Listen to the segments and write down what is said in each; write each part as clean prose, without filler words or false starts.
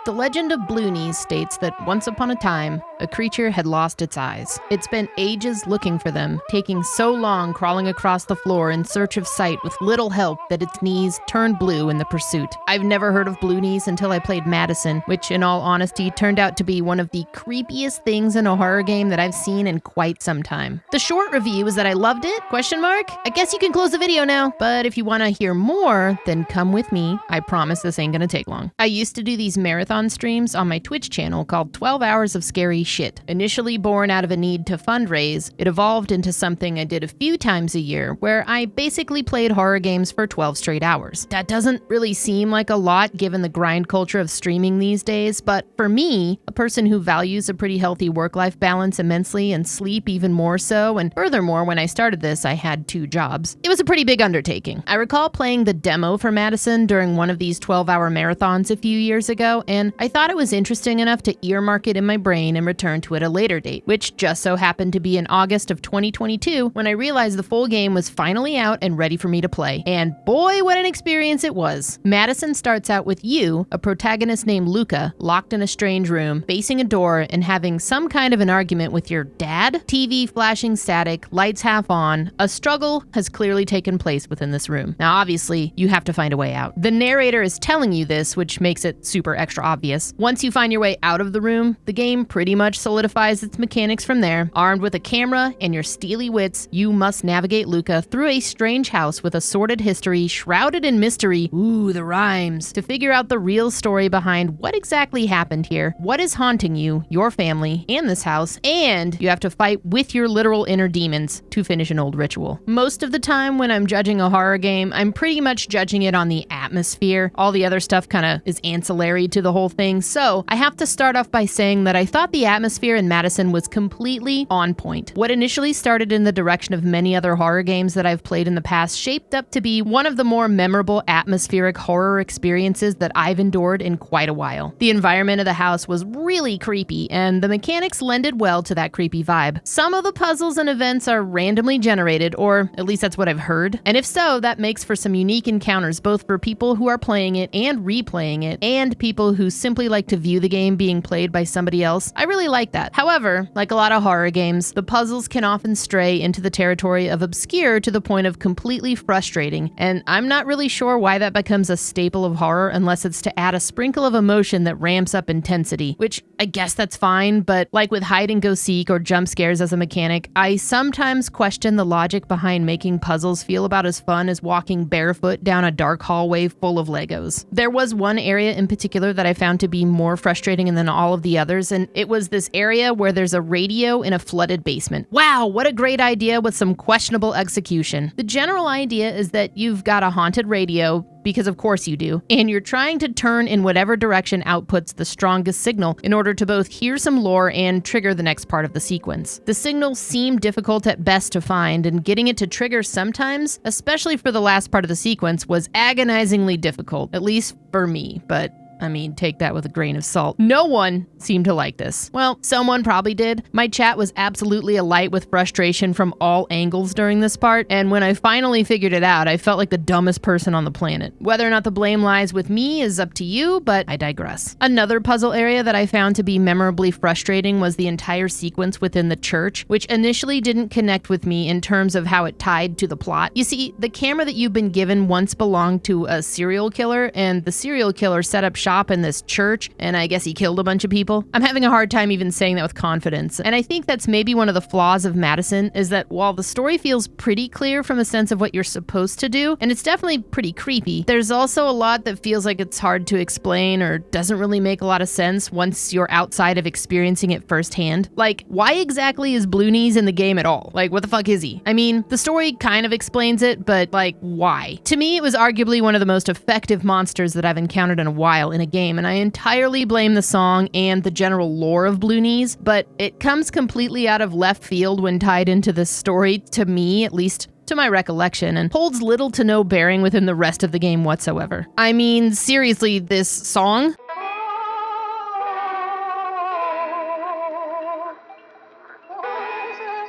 The legend of Bloonies states that once upon a time, a creature had lost its eyes. It spent ages looking for them, taking so long crawling across the floor in search of sight with little help that its knees turned blue in the pursuit. I've never heard of Bloonies until I played MADiSON, which in all honesty turned out to be one of the creepiest things in a horror game that I've seen in quite some time. The short review is that I loved it? ? I guess you can close the video now, but if you want to hear more, then come with me. I promise this ain't gonna take long. I used to do these marathon streams on my Twitch channel called 12 Hours of Scary Shit. Initially born out of a need to fundraise, it evolved into something I did a few times a year, where I basically played horror games for 12 straight hours. That doesn't really seem like a lot given the grind culture of streaming these days, but for me, a person who values a pretty healthy work-life balance immensely and sleep even more so, and furthermore, when I started this, I had 2 jobs. It was a pretty big undertaking. I recall playing the demo for MADiSON during one of these 12-hour marathons a few years ago, and I thought it was interesting enough to earmark it in my brain and return to it a later date, which just so happened to be in August of 2022 when I realized the full game was finally out and ready for me to play. And boy, what an experience it was. MADiSON starts out with you, a protagonist named Luca, locked in a strange room, facing a door and having some kind of an argument with your dad. TV flashing static, lights half on. A struggle has clearly taken place within this room. Now, obviously, you have to find a way out. The narrator is telling you this, which makes it super extra obvious. Once you find your way out of the room, the game pretty much solidifies its mechanics from there. Armed with a camera and your steely wits, you must navigate Luca through a strange house with a sordid history shrouded in mystery, ooh, the rhymes, to figure out the real story behind what exactly happened here, what is haunting you, your family, and this house, and you have to fight with your literal inner demons to finish an old ritual. Most of the time when I'm judging a horror game, I'm pretty much judging it on the atmosphere. All the other stuff kind of is ancillary to the whole thing, so I have to start off by saying that I thought the atmosphere in MADiSON was completely on point. What initially started in the direction of many other horror games that I've played in the past shaped up to be one of the more memorable atmospheric horror experiences that I've endured in quite a while. The environment of the house was really creepy, and the mechanics lended well to that creepy vibe. Some of the puzzles and events are randomly generated, or at least that's what I've heard, and if so, that makes for some unique encounters both for people who are playing it and replaying it, and people who simply like to view the game being played by somebody else. I really like that. However, like a lot of horror games, the puzzles can often stray into the territory of obscure to the point of completely frustrating, and I'm not really sure why that becomes a staple of horror unless it's to add a sprinkle of emotion that ramps up intensity, which I guess that's fine, but like with hide and go seek or jump scares as a mechanic, I sometimes question the logic behind making puzzles feel about as fun as walking barefoot down a dark hallway full of Legos. There was one area in particular that I found to be more frustrating than all of the others, and it was this area where there's a radio in a flooded basement. Wow, what a great idea with some questionable execution. The general idea is that you've got a haunted radio, because of course you do, and you're trying to turn in whatever direction outputs the strongest signal in order to both hear some lore and trigger the next part of the sequence. The signals seem difficult at best to find, and getting it to trigger sometimes, especially for the last part of the sequence, was agonizingly difficult, at least for me, but I mean, take that with a grain of salt. No one seemed to like this. Well, someone probably did. My chat was absolutely alight with frustration from all angles during this part, and when I finally figured it out, I felt like the dumbest person on the planet. Whether or not the blame lies with me is up to you, but I digress. Another puzzle area that I found to be memorably frustrating was the entire sequence within the church, which initially didn't connect with me in terms of how it tied to the plot. You see, the camera that you've been given once belonged to a serial killer, and the serial killer set up shop in this church, and I guess he killed a bunch of people. I'm having a hard time even saying that with confidence, and I think that's maybe one of the flaws of MADiSON, is that while the story feels pretty clear from a sense of what you're supposed to do, and it's definitely pretty creepy, there's also a lot that feels like it's hard to explain or doesn't really make a lot of sense once you're outside of experiencing it firsthand. Like, why exactly is Bloonies in the game at all? Like, what the fuck is he? I mean, the story kind of explains it, but like, why? To me, it was arguably one of the most effective monsters that I've encountered in a while in a game, and I entirely blame the song and the general lore of Bloonies, but it comes completely out of left field when tied into this story, to me, at least to my recollection, and holds little to no bearing within the rest of the game whatsoever. I mean, seriously, this song?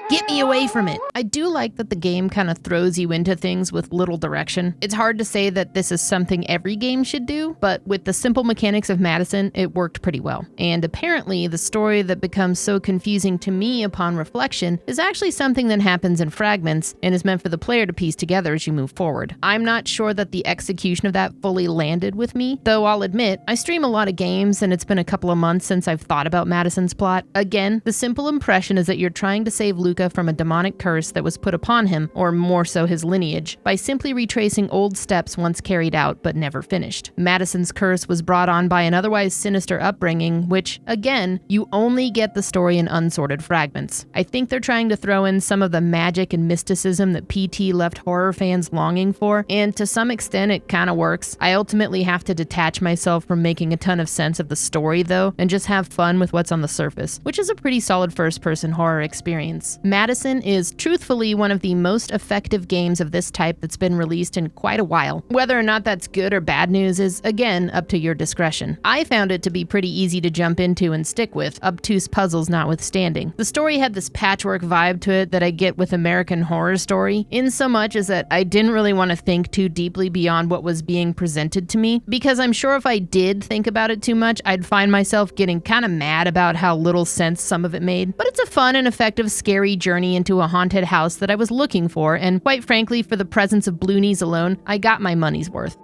Get Get me away from it. I do like that the game kind of throws you into things with little direction. It's hard to say that this is something every game should do, but with the simple mechanics of MADiSON, it worked pretty well. And apparently, the story that becomes so confusing to me upon reflection is actually something that happens in fragments and is meant for the player to piece together as you move forward. I'm not sure that the execution of that fully landed with me, though I'll admit, I stream a lot of games and it's been a couple of months since I've thought about MADiSON's plot. Again, the simple impression is that you're trying to save Luca from a demonic curse that was put upon him, or more so his lineage, by simply retracing old steps once carried out but never finished. MADiSON's curse was brought on by an otherwise sinister upbringing, which, again, you only get the story in unsorted fragments. I think they're trying to throw in some of the magic and mysticism that PT left horror fans longing for, and to some extent it kinda works. I ultimately have to detach myself from making a ton of sense of the story though, and just have fun with what's on the surface, which is a pretty solid first-person horror experience. MADiSON is truthfully one of the most effective games of this type that's been released in quite a while. Whether or not that's good or bad news is, again, up to your discretion. I found it to be pretty easy to jump into and stick with, obtuse puzzles notwithstanding. The story had this patchwork vibe to it that I get with American Horror Story, in so much as that I didn't really want to think too deeply beyond what was being presented to me, because I'm sure if I did think about it too much, I'd find myself getting kind of mad about how little sense some of it made. But it's a fun and effective scary journey into a haunted house that I was looking for, and quite frankly, for the presence of Bloonies alone, I got my money's worth.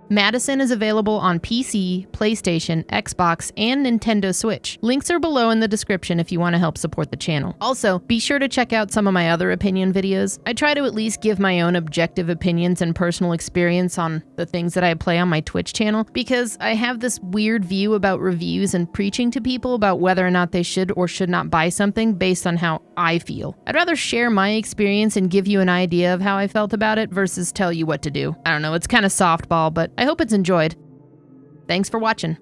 MADiSON is available on PC, PlayStation, Xbox, and Nintendo Switch. Links are below in the description if you want to help support the channel. Also, be sure to check out some of my other opinion videos. I try to at least give my own objective opinions and personal experience on the things that I play on my Twitch channel, because I have this weird view about reviews and preaching to people about whether or not they should or should not buy something based on how I feel. I'd rather share my experience and give you an idea of how I felt about it versus tell you what to do. I don't know, it's kind of softball, but I hope it's enjoyed. Thanks for watching.